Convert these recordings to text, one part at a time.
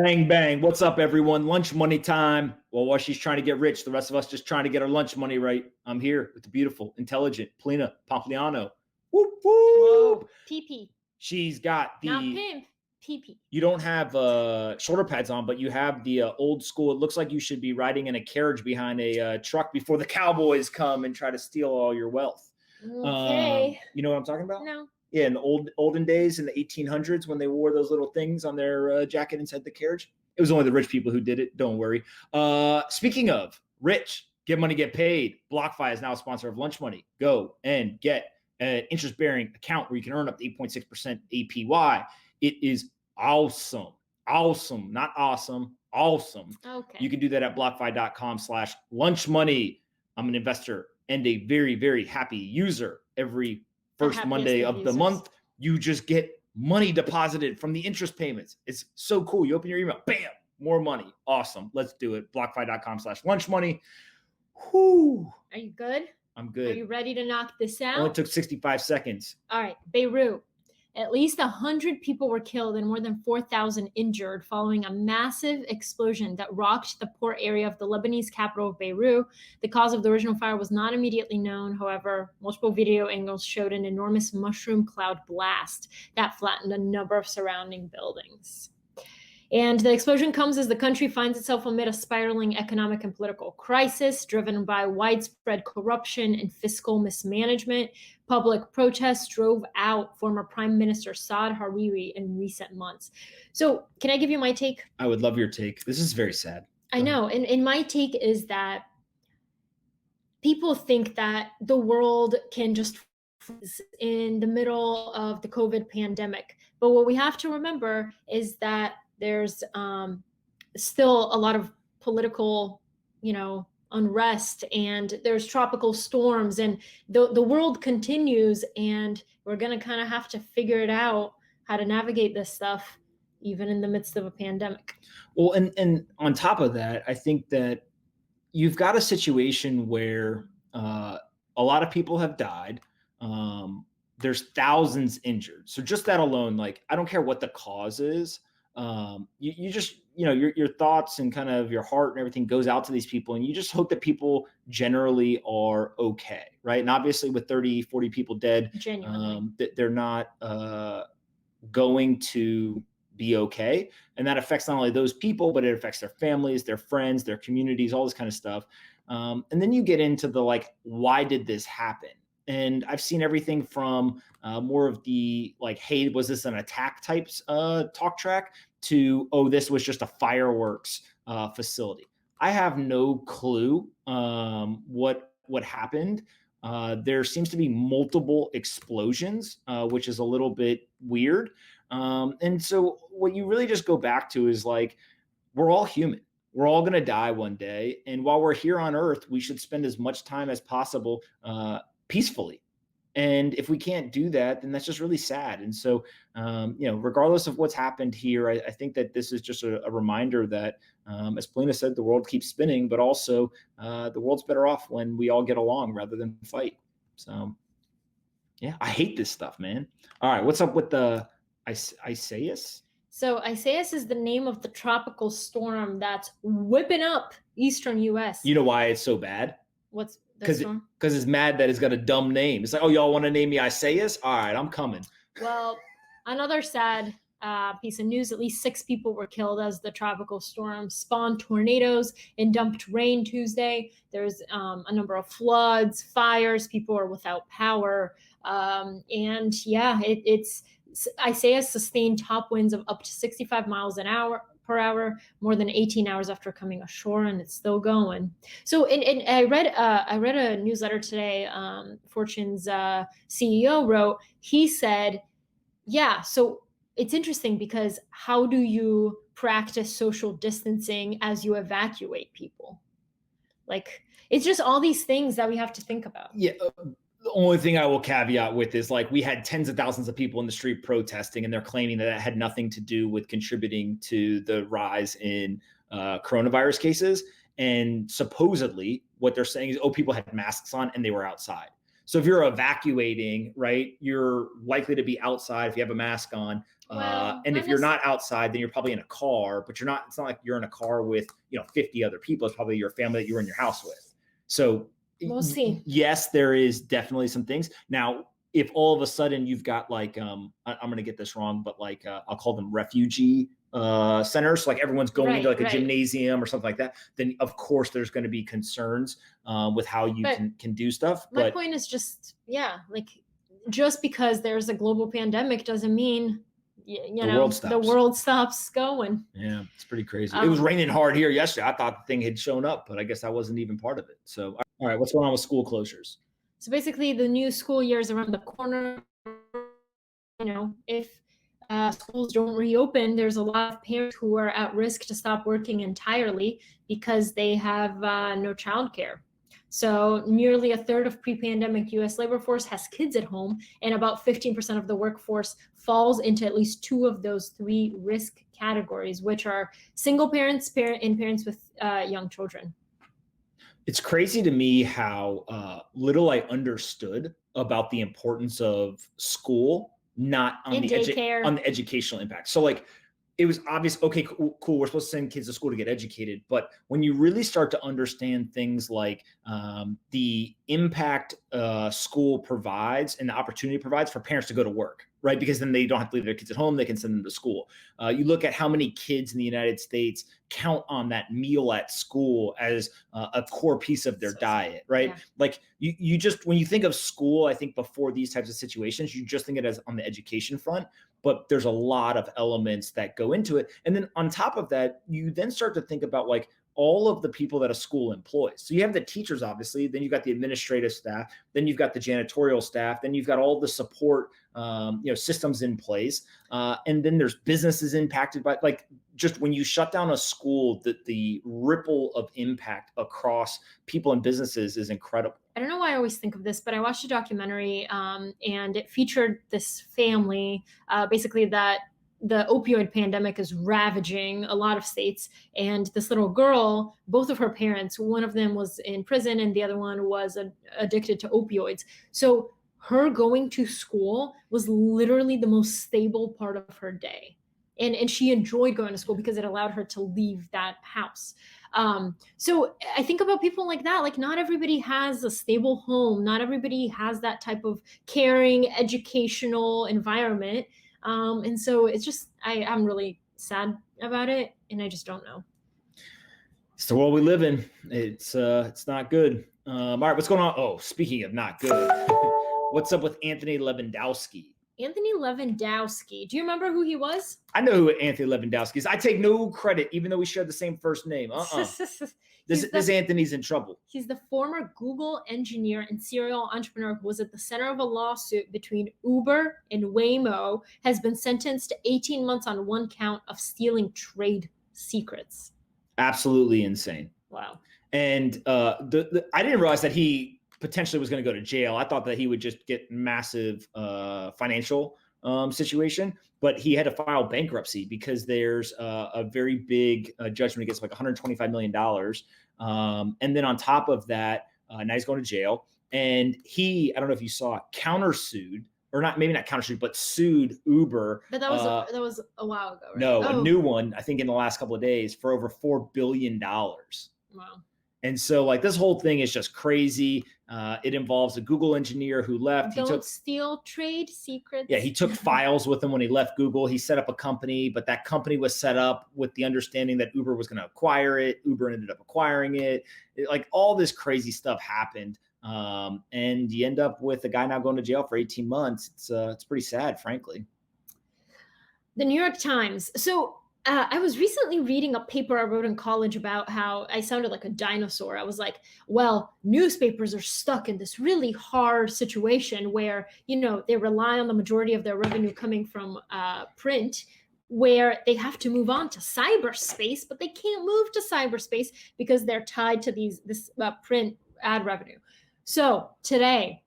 Bang, bang. What's up, everyone? Lunch money time. Well, while she's trying to get rich, the rest of us just trying to get our lunch money right. I'm here with the beautiful, intelligent Polina Pompliano. Whoop, whoop. Whoa, PP. She's got Not the, pimp, PP. you don't have shoulder pads on, but you have the old school. It looks like you should be riding in a carriage behind a truck before the cowboys come and try to steal all your wealth. Okay. You know what I'm talking about? No. Yeah, in the olden days in the 1800s when they wore those little things on their jacket inside the carriage. It was only the rich people who did it. Don't worry. Speaking of rich, get money, get paid. BlockFi is now a sponsor of Lunch Money. Go and get an interest-bearing account where you can earn up to 8.6% APY. It is awesome. Awesome. Not awesome. Awesome. Okay. You can do that at blockfi.com/lunchmoney. I'm an investor and a very, very happy user. Every first Monday of the month, you just get money deposited from the interest payments. It's so cool. You open your email, bam, more money. Awesome. Let's do it. BlockFi.com/lunchmoney. Whoo. Are you good? I'm good. Are you ready to knock this out? Only took 65 seconds. All right. Beirut. At least 100 people were killed and more than 4,000 injured following a massive explosion that rocked the port area of the Lebanese capital of Beirut. The cause of the original fire was not immediately known. However, multiple video angles showed an enormous mushroom cloud blast that flattened a number of surrounding buildings. And the explosion comes as the country finds itself amid a spiraling economic and political crisis driven by widespread corruption and fiscal mismanagement. Public protests drove out former Prime Minister Saad Hariri in recent months. So can I give you my take? I would love your take. This is very sad. I know. And my take is that people think that the world can just freeze in the middle of the COVID pandemic. But what we have to remember is that there's still a lot of political, unrest, and there's tropical storms, and the world continues, and we're going to kind of have to figure it out how to navigate this stuff, even in the midst of a pandemic. Well, and on top of that, I think that you've got a situation where a lot of people have died. There's thousands injured. So just that alone, I don't care what the cause is. You just, your thoughts and kind of your heart and everything goes out to these people, and you just hope that people generally are okay. Right. And obviously with 30, 40 people dead, they're not going to be okay. And that affects not only those people, but it affects their families, their friends, their communities, all this kind of stuff. And then you get into the, why did this happen? And I've seen everything from more of the hey, was this an attack types talk track to, oh, this was just a fireworks facility. I have no clue what happened. There seems to be multiple explosions, which is a little bit weird. And so what you really just go back to is we're all human. We're all going to die one day. And while we're here on Earth, we should spend as much time as possible peacefully. And if we can't do that, then that's just really sad. And so, regardless of what's happened here, I think that this is just a reminder that, as Polina said, the world keeps spinning, but also the world's better off when we all get along rather than fight. So, yeah, I hate this stuff, man. All right, what's up with the Isaias? So Isaias is the name of the tropical storm that's whipping up eastern U.S. You know why it's so bad? What's because it's mad that it's got a dumb name. It's like, oh, y'all want to name me Isaias? All right, I'm coming. Well, another sad piece of news, at least 6 people were killed as the tropical storm spawned tornadoes and dumped rain Tuesday. There's a number of floods, fires, people are without power. And yeah, it's Isaias sustained top winds of up to 65 miles per hour, more than 18 hours after coming ashore, and it's still going. So, and I read a newsletter today. Fortune's CEO wrote. He said, "Yeah, so it's interesting because how do you practice social distancing as you evacuate people? It's just all these things that we have to think about." Yeah. The only thing I will caveat with is we had tens of thousands of people in the street protesting, and they're claiming that it had nothing to do with contributing to the rise in coronavirus cases. And supposedly what they're saying is, oh, people had masks on and they were outside. So if you're evacuating, right, you're likely to be outside if you have a mask on. Well, And not if you're necess- not outside, then you're probably in a car, but you're not, it's not like you're in a car with, 50 other people. It's probably your family that you were in your house with. So We'll see. yes, there is definitely some things. Now, if all of a sudden you've got like, I'm going to get this wrong, but like, I'll call them refugee centers, like everyone's going into like a Right. gymnasium or something like that, then of course there's going to be concerns with how you But can do stuff. My But point is just, yeah, like just because there's a global pandemic doesn't mean the world the stops. world stops going. Yeah, it's pretty crazy. It was raining hard here yesterday. I thought the thing had shown up, but I guess I wasn't even part of it. So, all right, what's going on with school closures? So basically, the new school year is around the corner. If schools don't reopen, there's a lot of parents who are at risk to stop working entirely because they have no childcare. So nearly a third of pre-pandemic U.S. labor force has kids at home, and about 15% of the workforce falls into at least two of those three risk categories, which are single parents, and parents with young children. It's crazy to me how little I understood about the importance of school, not on daycare. On the educational impact. So like, it was obvious, okay, cool, we're supposed to send kids to school to get educated. But when you really start to understand things like the impact school provides and the opportunity it provides for parents to go to work, right? Because then they don't have to leave their kids at home, they can send them to school. You look at how many kids in the United States count on that meal at school as a core piece of their diet, right? Yeah. Like you just, when you think of school, I think before these types of situations, you just think it as on the education front, but there's a lot of elements that go into it. And then on top of that, you then start to think about like all of the people that a school employs. So you have the teachers, obviously, then you've got the administrative staff, then you've got the janitorial staff, then you've got all the support systems in place. And then there's businesses impacted by, like, just when you shut down a school, the ripple of impact across people and businesses is incredible. I don't know why I always think of this, but I watched a documentary and it featured this family, basically that the opioid pandemic is ravaging a lot of states. And this little girl, both of her parents, one of them was in prison and the other one was addicted to opioids. So her going to school was literally the most stable part of her day. And she enjoyed going to school because it allowed her to leave that house. So I think about people like that. Like, not everybody has a stable home. Not everybody has that type of caring, educational environment. And so it's just, I'm really sad about it, and I just don't know. It's the world we live in. It's not good. All right, what's going on? Oh, speaking of not good, what's up with Anthony Levandowski? Anthony Levandowski. Do you remember who he was? I know who Anthony Levandowski is. I take no credit, even though we share the same first name. This Anthony's in trouble. He's the former Google engineer and serial entrepreneur who was at the center of a lawsuit between Uber and Waymo, has been sentenced to 18 months on one count of stealing trade secrets. Absolutely insane. Wow. And I didn't realize that he potentially was going to go to jail. I thought that he would just get massive financial situation, but he had to file bankruptcy because there's a very big judgment against like $125 million. And then on top of that, now he's going to jail. And I don't know if you saw, countersued, or not, maybe not countersued, but sued Uber. But that was a while ago, right? No, a new one, I think in the last couple of days, for over $4 billion. Wow. And so, like, this whole thing is just crazy. It involves a Google engineer who left. Don't steal trade secrets. Yeah, he took files with him when he left Google. He set up a company, but that company was set up with the understanding that Uber was going to acquire it. Uber ended up acquiring it. Like, all this crazy stuff happened. And you end up with a guy now going to jail for 18 months. It's pretty sad, frankly. The New York Times. So I was recently reading a paper I wrote in college about how I sounded like a dinosaur. I was like, well, newspapers are stuck in this really hard situation where, they rely on the majority of their revenue coming from print, where they have to move on to cyberspace, but they can't move to cyberspace because they're tied to this print ad revenue. So today,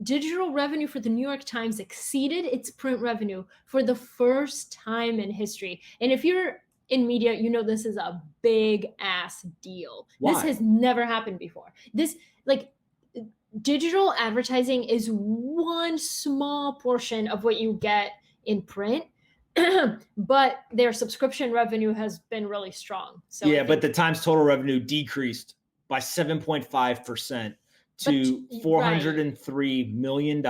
digital revenue for the New York Times exceeded its print revenue for the first time in history. And if you're in media, this is a big ass deal. Why? This has never happened before. digital advertising is one small portion of what you get in print. But their subscription revenue has been really strong. So yeah, but the Times total revenue decreased by 7.5% to $403 million.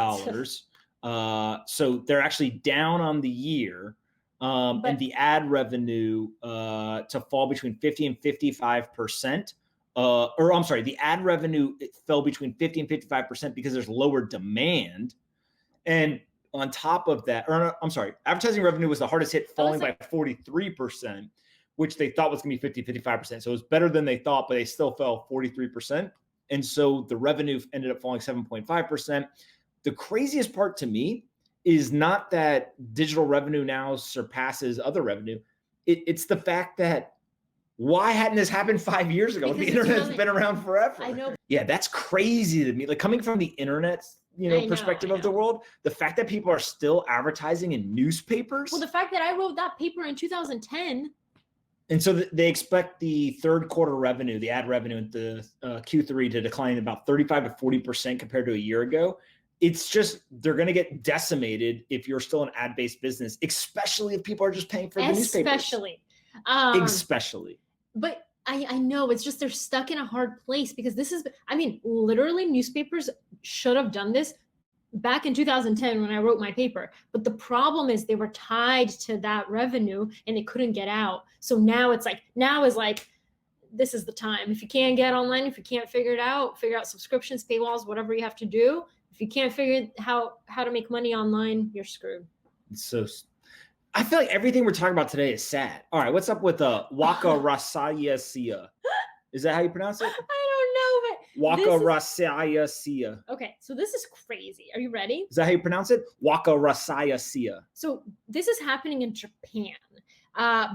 So they're actually down on the year. And the ad revenue to fall between 50 and 55%. Or I'm sorry, the ad revenue fell between 50 and 55% because there's lower demand. And on top of that, or I'm sorry, advertising revenue was the hardest hit, falling by 43%, which they thought was going to be 50, 55%. So it was better than they thought, but they still fell 43%. And so the revenue ended up falling 7.5%. The craziest part to me is not that digital revenue now surpasses other revenue. It's the fact that why hadn't this happened 5 years ago? Because the internet's been around forever. I know. Yeah, that's crazy to me. Like coming from the internet's perspective of the world, the fact that people are still advertising in newspapers. Well, the fact that I wrote that paper in 2010. And so they expect the third quarter revenue, the ad revenue at the Q3 to decline about 35 to 40% compared to a year ago. It's just, they're going to get decimated if you're still an ad-based business, especially if people are just paying for the newspapers. Especially. But I know, it's just they're stuck in a hard place because this is, I mean, literally newspapers should have done this back in 2010 when I wrote my paper. But the problem is they were tied to that revenue and they couldn't get out. So now it's like, this is the time. If you can't get online, if you can't figure out subscriptions, paywalls, whatever you have to do. If you can't figure how to make money online, you're screwed. So I feel like everything we're talking about today is sad. All right, what's up with Wakaresaseya? Is that how you pronounce it? I don't know, but Wakaresaseya. Okay, so this is crazy. Are you ready? Is that how you pronounce it? Wakaresaseya. So this is happening in Japan.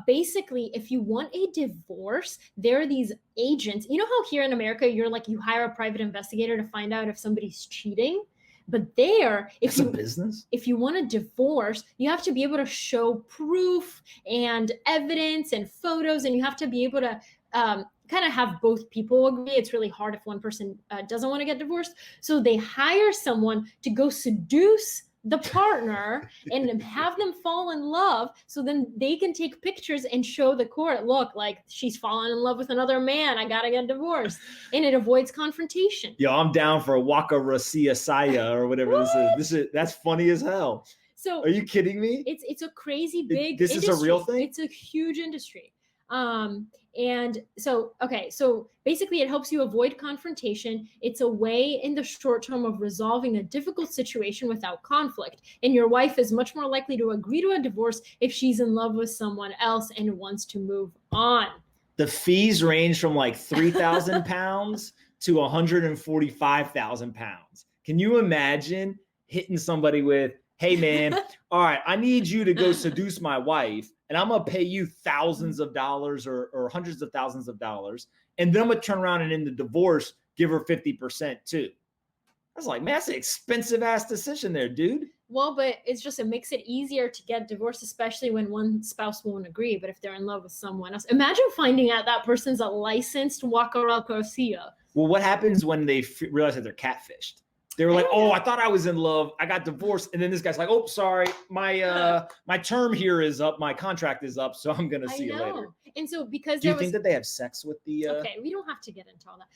Basically, if you want a divorce, there are these agents. You know how here in America, you hire a private investigator to find out if somebody's cheating? But there, if you want a divorce, you have to be able to show proof and evidence and photos, and you have to be able to kind of have both people agree. It's really hard if one person doesn't want to get divorced. So they hire someone to go seduce the partner and have them fall in love, so then they can take pictures and show the court, look, like she's fallen in love with another man, I gotta get divorced. And it avoids confrontation. Yo, I'm down for a Wakaresaseya or whatever this is. That's funny as hell. So are you kidding me? It's a crazy big this industry. Is a real thing? It's a huge industry. And so basically it helps you avoid confrontation. It's a way in the short term of resolving a difficult situation without conflict. And your wife is much more likely to agree to a divorce if she's in love with someone else and wants to move on. The fees range from like 3,000 pounds to 145,000 pounds. Can you imagine hitting somebody with, hey man, all right, I need you to go seduce my wife, and I'm gonna pay you thousands of dollars or hundreds of thousands of dollars, and then I'm gonna turn around and in the divorce give her 50% too. I was like, man, that's an expensive ass decision there, dude. Well, but it makes it easier to get divorced, especially when one spouse won't agree. But if they're in love with someone else, imagine finding out that person's a licensed Wakaresaseya. Well, what happens when they realize that they're catfished? They were like, oh, I thought I was in love. I got divorced. And then this guy's like, oh, sorry. My term here is up. My contract is up. So I'm going to see you later. And so because do you think that they have sex with the... Okay, we don't have to get into all that.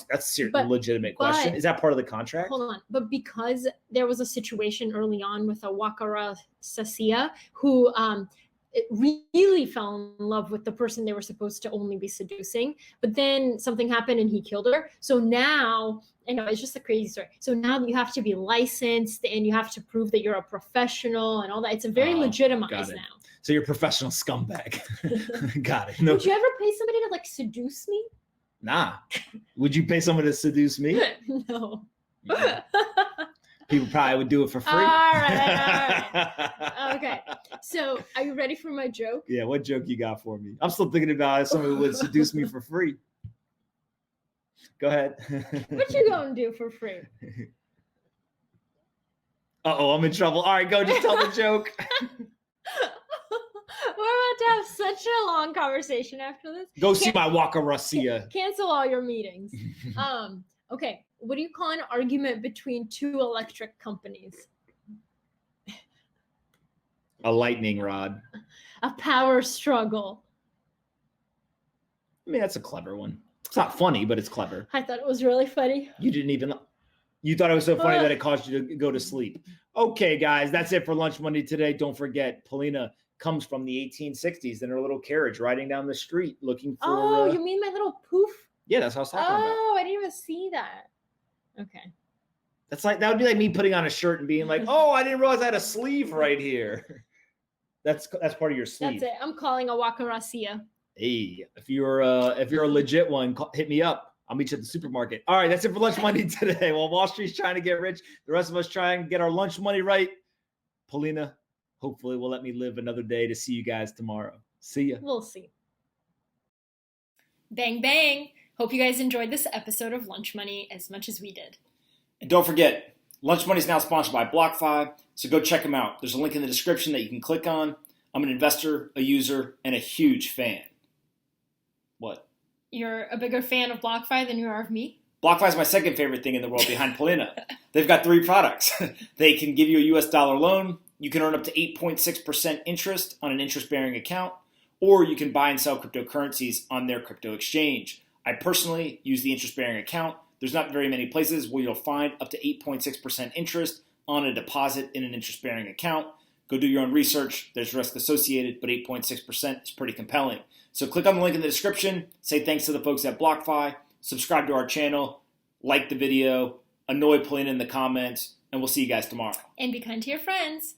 That's a legitimate question. Is that part of the contract? Hold on. But because there was a situation early on with a Wakaresaseya who really fell in love with the person they were supposed to only be seducing, but then something happened and he killed her. So now... I know, it's just a crazy story. So now you have to be licensed and you have to prove that you're a professional and all that. It's a very legitimized now. So you're a professional scumbag. Got it. No. Would you ever pay somebody to seduce me? Nah. Would you pay someone to seduce me? No. Yeah. People probably would do it for free. All right. Okay. So are you ready for my joke? Yeah, what joke you got for me? I'm still thinking about if somebody would seduce me for free. Go ahead. What you gonna do for free? Uh-oh, I'm in trouble. All right, go. Just tell the joke. We're about to have such a long conversation after this. Go see my Wakaresaseya. Cancel all your meetings. Okay. What do you call an argument between two electric companies? A lightning rod. A power struggle. I mean, that's a clever one. It's not funny, but it's clever. I thought it was really funny. You thought it was so funny that it caused you to go to sleep. Okay, guys, that's it for Lunch Money today. Don't forget, Polina comes from the 1860s in her little carriage riding down the street looking for... Oh, you mean my little poof? Yeah, that's what I was talking about. Oh, I didn't even see that. Okay. That would be like me putting on a shirt and being like, oh, I didn't realize I had a sleeve right here. That's part of your sleeve. That's it. I'm calling a Wakaresaseya. Hey, if you're a legit one, hit me up. I'll meet you at the supermarket. All right, that's it for Lunch Money today. While Wall Street's trying to get rich, the rest of us trying to get our lunch money right. Polina, hopefully will let me live another day to see you guys tomorrow. See ya. We'll see. Bang, bang. Hope you guys enjoyed this episode of Lunch Money as much as we did. And don't forget, Lunch Money is now sponsored by BlockFi, so go check them out. There's a link in the description that you can click on. I'm an investor, a user, and a huge fan. What? You're a bigger fan of BlockFi than you are of me? BlockFi is my second favorite thing in the world behind Polina. They've got 3 products. They can give you a US dollar loan. You can earn up to 8.6% interest on an interest-bearing account, or you can buy and sell cryptocurrencies on their crypto exchange. I personally use the interest-bearing account. There's not very many places where you'll find up to 8.6% interest on a deposit in an interest-bearing account. Go do your own research. There's risk associated, but 8.6% is pretty compelling. So click on the link in the description, say thanks to the folks at BlockFi, subscribe to our channel, like the video, annoy Polina in the comments, and we'll see you guys tomorrow. And be kind to your friends.